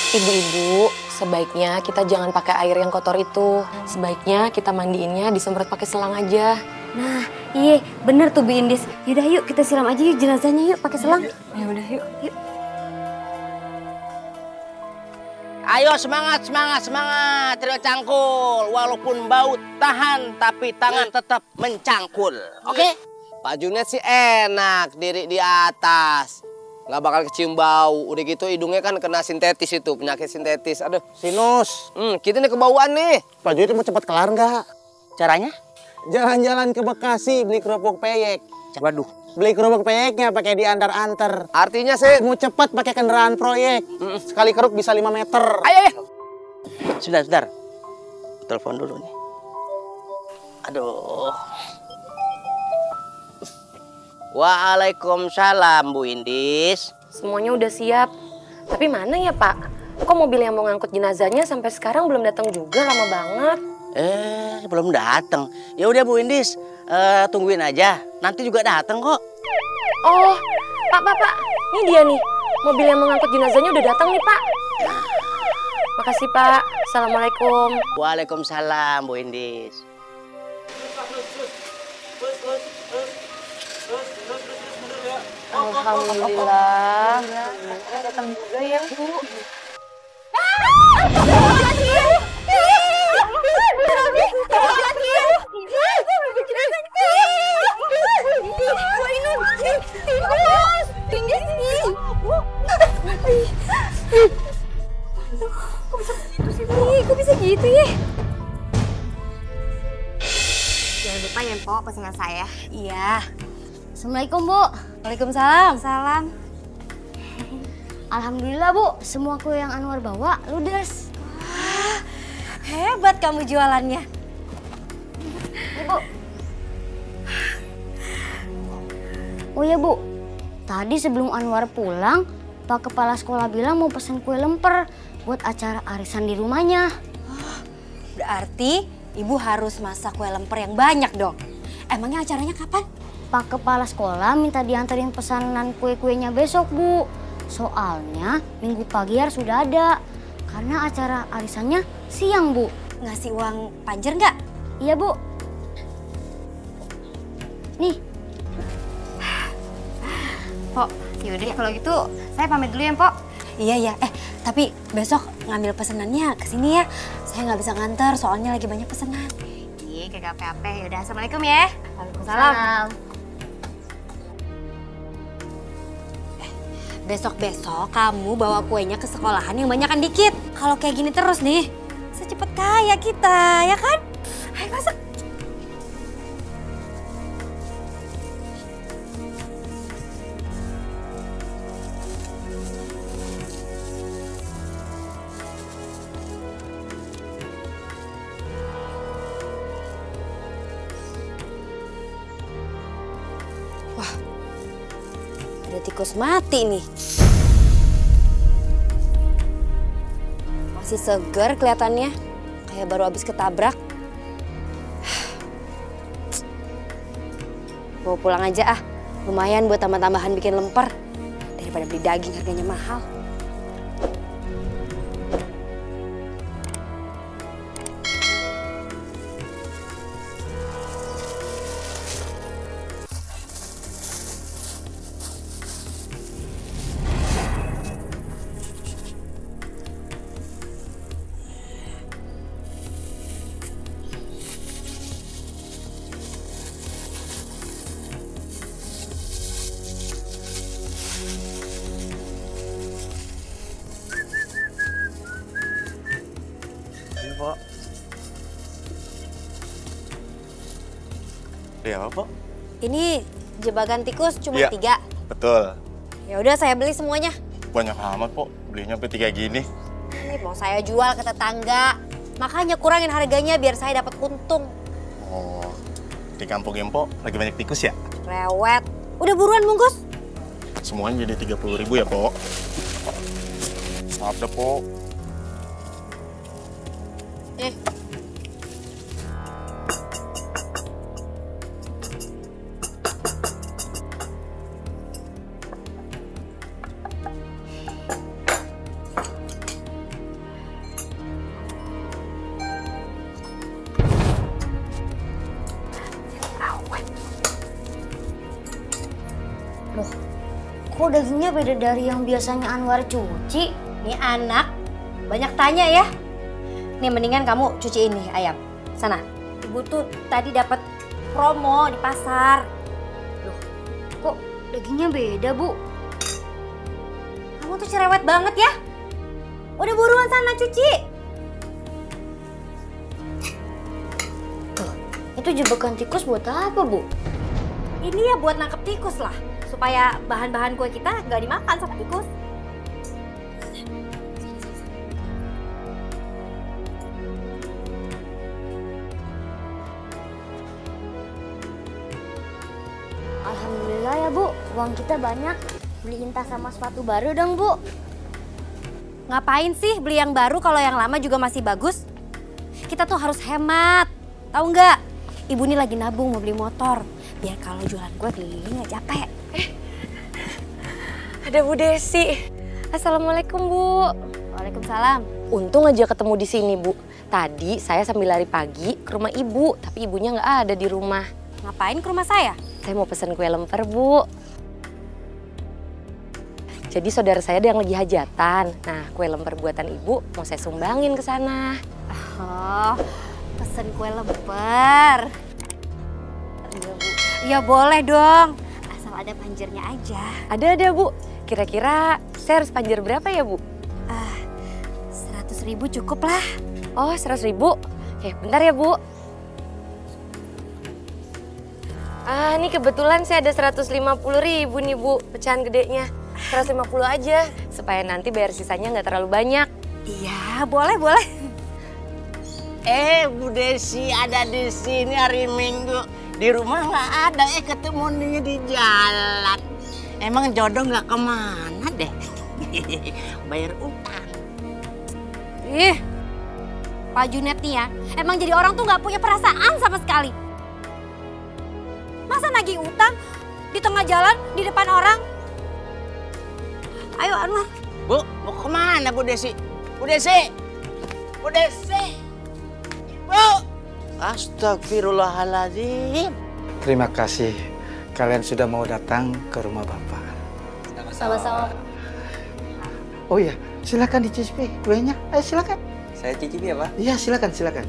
Ibu-ibu, sebaiknya kita jangan pakai air yang kotor itu. Sebaiknya kita mandiinnya disemprot pakai selang aja. Nah, iya bener tuh Bu Indis. Yaudah yuk kita siram aja yuk jenazahnya yuk pakai selang. Ya udah yuk. Ayo semangat. Trio cangkul. Walaupun bau tahan, tapi tangan tetap mencangkul. Oke? Pak Junet sih enak, diri di atas. Nggak bakal kecium bau. Udah gitu hidungnya kan kena sintetis itu, penyakit sintetis. Aduh. Sinus. Kita nih kebauan nih. Pak Junet mau cepat kelar nggak? Caranya? Jalan-jalan ke Bekasi beli kerupuk peyek. Waduh. Beli kerupuk peyeknya pakai diantar-antar. Artinya sih, Mau cepat pakai kendaraan proyek. Sekali keruk bisa 5 meter. ayo. Sebentar. Telepon dulu nih. Aduh. Waalaikumsalam Bu Indis. Semuanya udah siap. Tapi mana ya Pak? Kok mobil yang mau ngangkut jenazahnya sampai sekarang belum datang juga, lama banget. Belum datang. Ya udah Bu Indis, tungguin aja. Nanti juga datang kok. Oh, Pak. Ini dia nih. Mobil yang mau ngangkut jenazahnya udah datang nih Pak. Makasih Pak. Assalamualaikum. Waalaikumsalam Bu Indis. Alhamdulillah. Datang juga ya Bu. Kok bisa gitu ya? Jangan lupa ya Mpok pesanan saya. Iya. Assalamualaikum Bu. Waalaikumsalam. Salam. Alhamdulillah Bu, semua kue yang Anwar bawa ludes. Hebat kamu jualannya. Bu. Oh ya Bu, tadi sebelum Anwar pulang, Pak Kepala Sekolah bilang mau pesen kue lemper buat acara arisan di rumahnya. Berarti Ibu harus masak kue lemper yang banyak dong. Emangnya acaranya kapan? Pak Kepala Sekolah minta dianterin pesanan kue-kuenya besok, Bu. Soalnya minggu pagi harus sudah ada. Karena acara arisannya siang, Bu. Ngasih uang panjer nggak? Iya, Bu. Nih. Pok, yaudah kalau gitu saya pamit dulu ya, Pok. Iya. Tapi besok ngambil pesenannya ke sini ya. Saya nggak bisa nganter soalnya lagi banyak pesanan. Iya, kagak apa-apa. Yaudah, assalamualaikum ya. Waalaikumsalam. Besok-besok kamu bawa kuenya ke sekolahan yang banyakan dikit. Kalau kayak gini terus nih, secepat kaya kita, ya kan? Ayo masuk. Wah, ada tikus mati nih. Masih segar kelihatannya, kayak baru habis ketabrak. Bawa pulang aja ah, lumayan buat tambah-tambahan bikin lemper. Daripada beli daging harganya mahal. Pak. Iya, apa, Pak? Ini jebakan tikus cuma Iya, 3. Betul. Ya udah saya beli semuanya. Banyak amat, Pak. Belinya sampai 3 gini. Ini mau saya jual ke tetangga. Makanya kurangin harganya biar saya dapat untung. Oh, di kampung Empo lagi banyak tikus ya? Rewet. Udah buruan bungkus. Semuanya jadi 30.000 ya, Pak. Maaf dah, Pak. Loh, kok dagingnya beda dari yang biasanya Anwar cuci? Nih anak, banyak tanya ya. Nih mendingan kamu cuci ini ayam. Sana, Ibu tuh tadi dapat promo di pasar. Loh, kok dagingnya beda, Bu? Kamu tuh cerewet banget ya. Udah buruan sana cuci. Tuh, itu jebakan tikus buat apa, Bu? Ini ya buat nangkep tikus lah. Supaya bahan-bahan kue kita nggak dimakan sama tikus. Alhamdulillah ya, Bu. Uang kita banyak. Beliin tas sama sepatu baru dong, Bu. Ngapain sih beli yang baru kalau yang lama juga masih bagus? Kita tuh harus hemat. Tahu nggak? Ibu ini lagi nabung mau beli motor. Biar kalau jualan kue keliling nggak capek. Ada Bu Desi. Assalamualaikum, Bu. Waalaikumsalam. Untung aja ketemu di sini, Bu. Tadi saya sambil lari pagi ke rumah Ibu, tapi Ibunya nggak ada di rumah. Ngapain ke rumah saya? Saya mau pesen kue lemper, Bu. Jadi saudara saya ada yang lagi hajatan. Nah, kue lemper buatan Ibu mau saya sumbangin ke sana. Oh, pesen kue lemper. Iya, Bu. Ya boleh dong. Asal ada panjernya aja. Ada, Bu. Kira-kira saya harus panjer berapa ya, Bu? 100.000 cukup lah. Oh, 100.000? Oke, bentar ya, Bu. Ini kebetulan saya ada 150.000 nih, Bu. Pecahan gedenya. 150 aja, supaya nanti bayar sisanya nggak terlalu banyak. Iya, boleh. Bu Desi ada di sini hari Minggu. Di rumah nggak ada, ketemu di jalan. Emang jodoh nggak kemana deh? Bayar utang. Ih, Pak Junet nih ya, emang jadi orang tuh nggak punya perasaan sama sekali. Masa nagih utang di tengah jalan, di depan orang? Ayo Anwar. Bu, mau kemana Bu Desi? Bu Desi! Bu Desi! Ibu! Astagfirullahaladzim. Terima kasih kalian sudah mau datang ke rumah Bapak. Sama-sama. Oh iya, silakan dicicipi kuenya. Ayo silakan. Saya cicipi ya, Pak? Iya, silakan, silakan.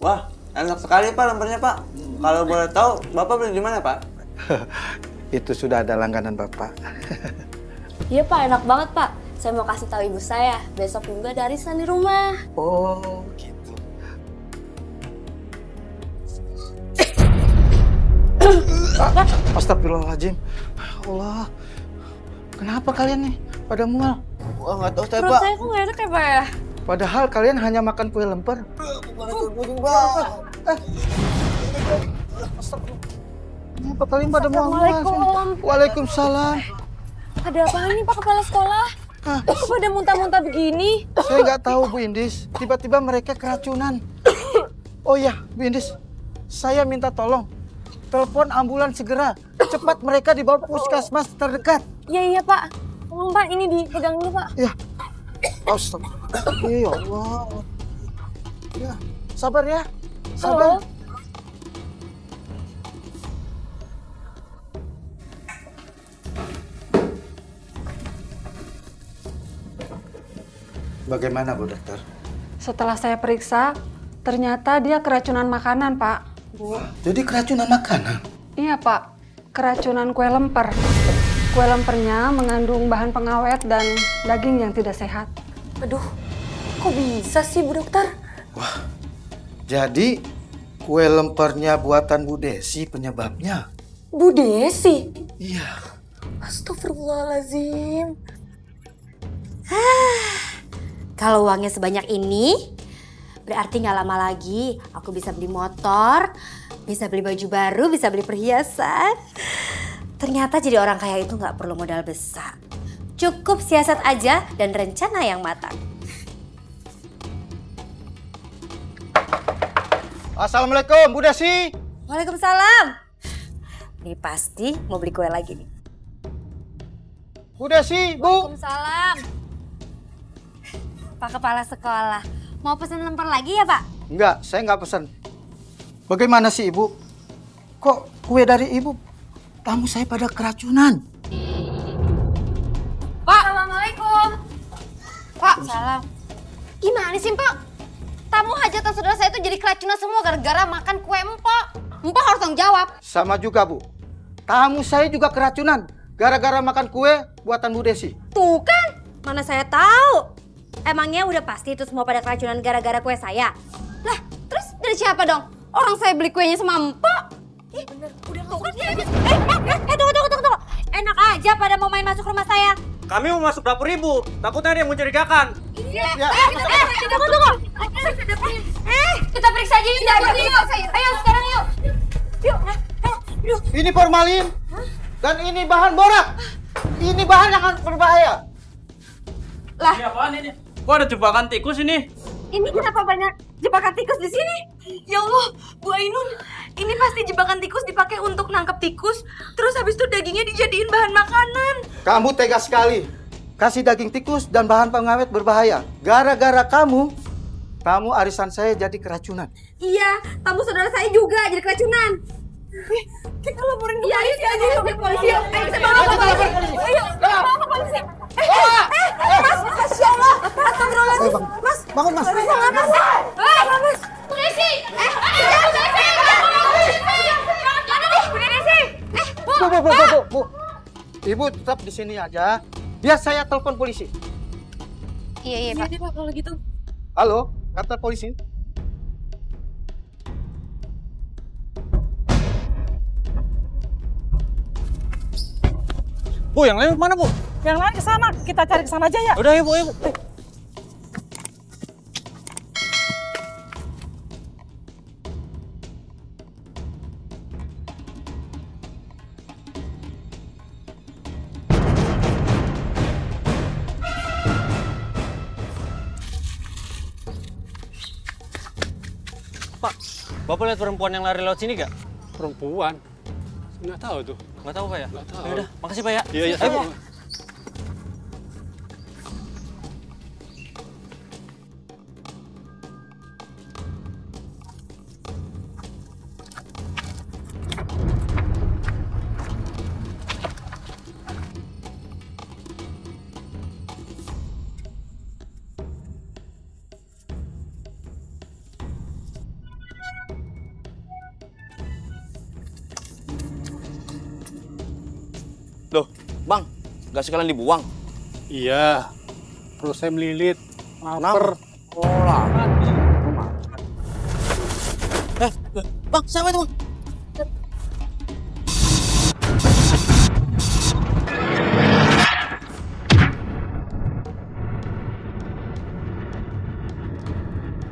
Wah, enak sekali Pak lempernya Pak. Kalau boleh tahu, Bapak beli di mana Pak? Itu sudah ada langganan Bapak. Iya Pak, enak banget Pak. Saya mau kasih tahu ibu saya, besok minggu ada arisan di rumah. Oh, gitu. Astagfirullahaladzim. Allah, kenapa kalian nih pada mual? Wah, nggak tahu saya Perut Pak. saya kok nggak enak ya Pak ya? Padahal kalian hanya makan kue lemper. Kenapa kalian pada mual? Assalamualaikum. Waalaikumsalam. Ada apa nih Pak Kepala Sekolah? Kok pada muntah-muntah begini? Saya nggak tahu Bu Indis. Tiba-tiba mereka keracunan. Oh iya, Bu Indis. Saya minta tolong. Telepon ambulan segera. Cepat mereka dibawa ke puskesmas terdekat. Iya Pak. Tolong Pak, ini dipegang dulu Pak. Ya. Astaga. Ya Allah. Ya, sabar ya. Sabar. Bagaimana Bu Dokter? Setelah saya periksa, ternyata dia keracunan makanan, Pak. Bu. Jadi keracunan makanan? Iya, Pak. Keracunan kue lemper. Kue lempernya mengandung bahan pengawet dan daging yang tidak sehat. Aduh, kok bisa sih Bu Dokter? Wah, jadi kue lempernya buatan Bu Desi penyebabnya? Bu Desi? Iya. Astagfirullahaladzim. Kalau uangnya sebanyak ini, berarti nggak lama lagi aku bisa beli motor, bisa beli baju baru, bisa beli perhiasan. Ternyata jadi orang kaya itu nggak perlu modal besar. Cukup siasat aja dan rencana yang matang. Assalamualaikum Bu Desi. Waalaikumsalam. Ini pasti mau beli kue lagi nih. Bu Desi, Bu. Waalaikumsalam. Pak Kepala Sekolah, mau pesan lemper lagi ya Pak? Enggak, saya nggak pesan. Bagaimana sih Ibu? Kok kue dari Ibu, tamu saya pada keracunan? Pak, Assalamualaikum. Pak, salam. Gimana sih Pak? Tamu hajatan saudara saya itu jadi keracunan semua gara-gara makan kue empok. Empok harus tanggung jawab. Sama juga Bu. Tamu saya juga keracunan gara-gara makan kue buatan Bu Desi. Tuh kan, mana saya tahu. Emangnya udah pasti itu semua pada keracunan gara-gara kue saya? Lah, terus dari siapa dong? Orang saya beli kuenya sama empok. Ih, bener, udah tuh kan dia. Tunggu. Enak aja pada mau main masuk rumah saya. Kami mau masuk dapur Ibu, takutnya ada yang mencurigakan. Iya. Tunggu. Kita periksa aja yuk dapur yuk. Ayo sekarang yuk. Yuk. Ini formalin dan ini bahan borak. Ini bahan yang berbahaya. Lah. Ini apaan ini? Kok ada jebakan tikus ini? Ini kenapa banyak jebakan tikus di sini? Ya Allah, Bu Ainun, ini pasti jebakan tikus dipakai untuk nangkep tikus, terus habis itu dagingnya dijadiin bahan makanan. Kamu tega sekali. Kasih daging tikus dan bahan pengawet berbahaya. Gara-gara kamu, tamu arisan saya jadi keracunan. Iya, tamu saudara saya juga jadi keracunan. Kita laporin ke polisi aja yuk, ke polisi yuk. Ayo kita bawa ke polisi. Ayo, bawa ke polisi. Mas, Masya Allah. Astagfirullahaladzim. Mas, bangun Mas. Mas. Polisi. Bu. Ibu tetap di sini aja. Biar saya telepon polisi. Iya Pak. Pak kalau gitu. Halo, kantor polisi. Bu, yang lain mana Bu? Yang lain ke sana, kita cari ke sana aja ya. Udah Ibu. Bapak lihat perempuan yang lari lewat sini gak? Perempuan? Nggak tahu tuh. Nggak tahu Pak ya? Nggak tahu. Yaudah, makasih Pak ya. Iya, iya. Ayo, Bu. Loh, Bang, nggak sekalian dibuang? Iya. Perut saya melilit. Lapar. Oh, lapar. Bang, siapa itu, Bang?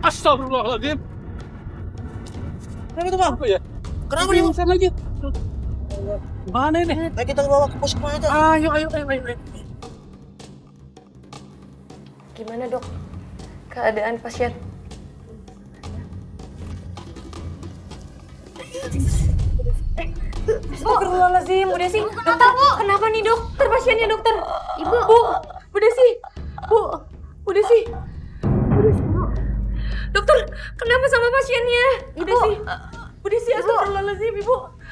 Astagfirullahaladzim. Kenapa itu, Bang? Apa ya? Kenapa nih, Bang? Lagi. Mana ini? Ayo kita bawa ke puskesmas aja. Ayo. Gimana dok? Keadaan pasien? Astagfirullahaladzim, Bu Desi. Dokter, kenapa nih dokter pasiennya dokter? Ibu. Bu Desi. Bu Desi. Dokter, kenapa sama pasiennya? Bu Desi. Bu Desi, astagfirullahaladzim, Ibu.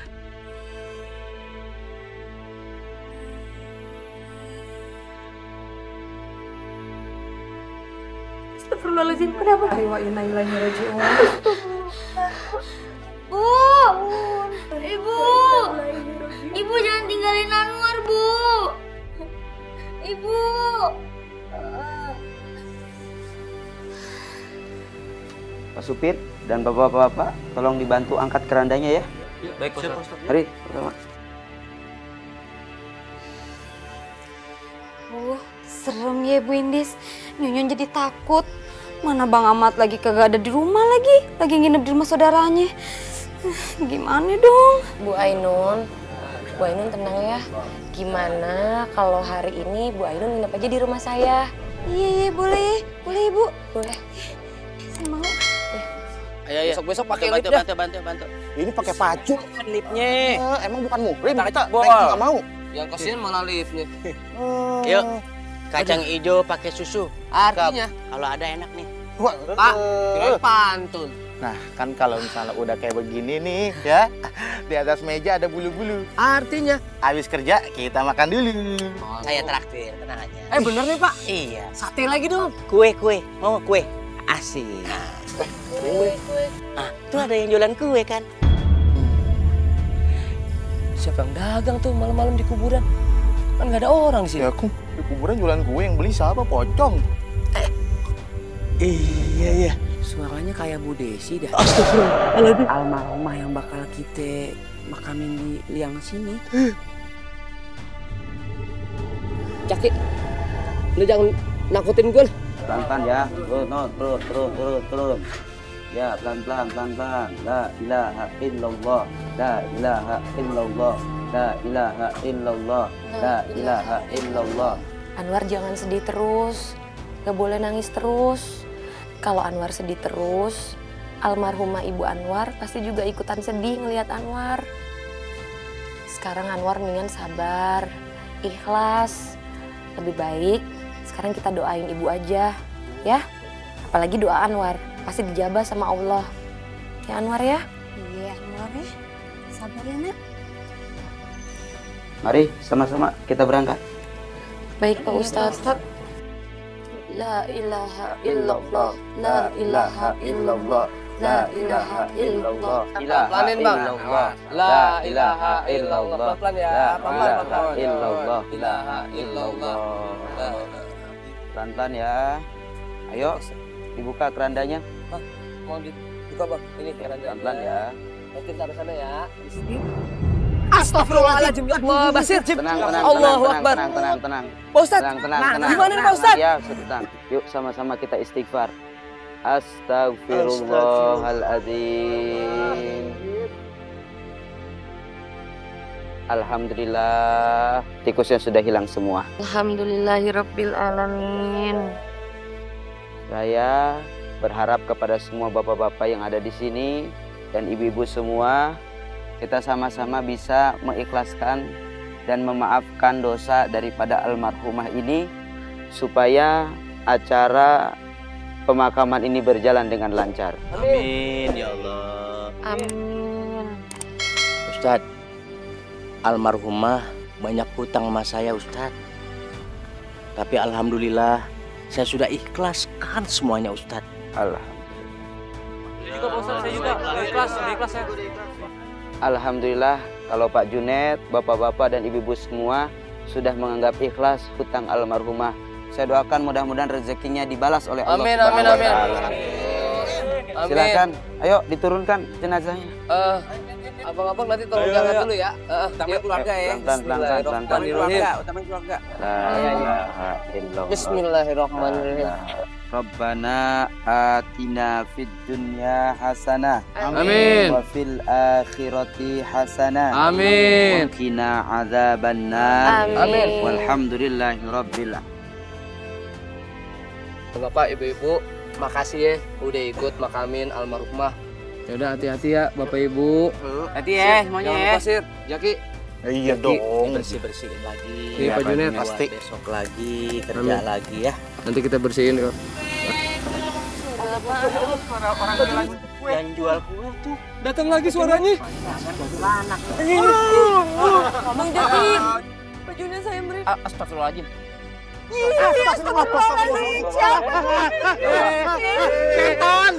Astagfirullahaladzim, kenapa? Wa inna ilaihi raji'un. Bu, Ibu jangan tinggalin Anwar, Bu. Ibu. Pak Supir dan bapak-bapak, tolong dibantu angkat kerandanya ya. Baik, Pak Ustaz. Mari, pertama. Serem ya Bu Indis. Nyonyon jadi takut. Mana Bang Ahmad lagi kagak ada di rumah lagi nginep di rumah saudaranya. Gimana dong? Bu Ainun tenang ya. Gimana kalau hari ini Bu Ainun nginep aja di rumah saya? Iya boleh Ibu. Boleh. Saya mau. Ayo, besok pakai lip bantu. Ini pakai pacu. Lipnya. Emang bukan muhrim kita bol. nggak mau. Yang kasihan malah lipnya. Yuk, kacang hijau pakai susu. Artinya? Kalau ada enak nih. Pak, kirain pantun. Nah, kan kalau misalnya udah kayak begini nih, ya, di atas meja ada bulu-bulu. Artinya? Habis kerja, kita makan dulu. Saya traktir, tenang aja. Bener nih, Pak? Iya. Sate lagi dong. Kue. Mau kue? Asik. Kue. Tuh ada yang jualan kue kan? Siapa yang dagang tuh malam-malam di kuburan? Kan nggak ada orang sih. Ya, di kuburan jualan kue, yang beli siapa? Pocong. Iya. Suaranya kayak Bu Desi dah. Astagfirullahaladzim. Almarhumah yang bakal kita makamin di liang sini. Caki, lu jangan nakutin gue. Pelan-pelan ya. Terus. Ya, pelan-pelan. La ilaha illallah. La ilaha illallah. La ilaha illallah. La ilaha illallah. Anwar jangan sedih terus. Gak boleh nangis terus. Kalau Anwar sedih terus, almarhumah Ibu Anwar pasti juga ikutan sedih ngelihat Anwar. Sekarang Anwar mendingan sabar, ikhlas. Lebih baik sekarang kita doain Ibu aja, ya. Apalagi doa Anwar, pasti dijabah sama Allah. Ya Anwar ya? Iya Anwar ya. Sabar ya nak. Mari sama-sama kita berangkat. Baik Pak Ustadz. La ilaha illallah, la ilaha illallah, la ilaha illallah. Pelan-pelanin Bang. La ilaha illallah. Pelan ya. La ilaha ilaha illallah. Pelan-pelan ya. Ayo, dibuka kerandanya. Mau dibuka Bang. Ini kerandanya. Pelan-pelan ya. Nanti taruh sana ya. Astagfirullahaladzim, ya Allah, Basir. Tenang. Allahu Akbar. Tenang. Pak Ustadz, tenang. gimana nih Pak Ustadz? Ya, tenang. Yuk sama-sama kita istighfar. Astagfirullahaladzim. Alhamdulillah, tikusnya sudah hilang semua. Alhamdulillahirabbil alamin. Saya berharap kepada semua bapak-bapak yang ada di sini, dan ibu-ibu semua, kita sama-sama bisa mengikhlaskan dan memaafkan dosa daripada almarhumah ini supaya acara pemakaman ini berjalan dengan lancar. Amin ya Allah. Amin. Ustadz, almarhumah banyak hutang sama saya Ustadz. Tapi alhamdulillah saya sudah ikhlaskan semuanya Ustadz. Saya juga ikhlas ya. Alhamdulillah kalau Pak Junet, bapak-bapak dan ibu-ibu semua sudah menganggap ikhlas hutang almarhumah. Saya doakan mudah-mudahan rezekinya dibalas oleh Allah. Amin. Silakan, ayo diturunkan jenazahnya. Abang-abang nanti tolong jangan dulu ya. Utama keluarga ya. Bismillahirrahmanirrahim. Bismillahirrahmanirrahim. Rabbana atina fid dunya hasanah. Amin. Wa fil akhirati hasanah. Amin. Wa qina adzabannar. Amin. Walhamdulillahi rabbil alamin. Bapak, Ibu-ibu, makasih ya udah ikut makamin almarhumah. Ya udah hati-hati ya Bapak Ibu. Hati ya semuanya Jangan ya. lupa Sir, Jaki. Iya dong. Bersih-bersihin lagi. Iya, Pak Junet. Pasti. Besok lagi kerja Amin. lagi ya. Nanti kita bersihin yuk. Yang jual kue tuh. Datang lagi suaranya. Bang Jaki, Pak Junet saya beri. Astagfirullahaladzim. Setan!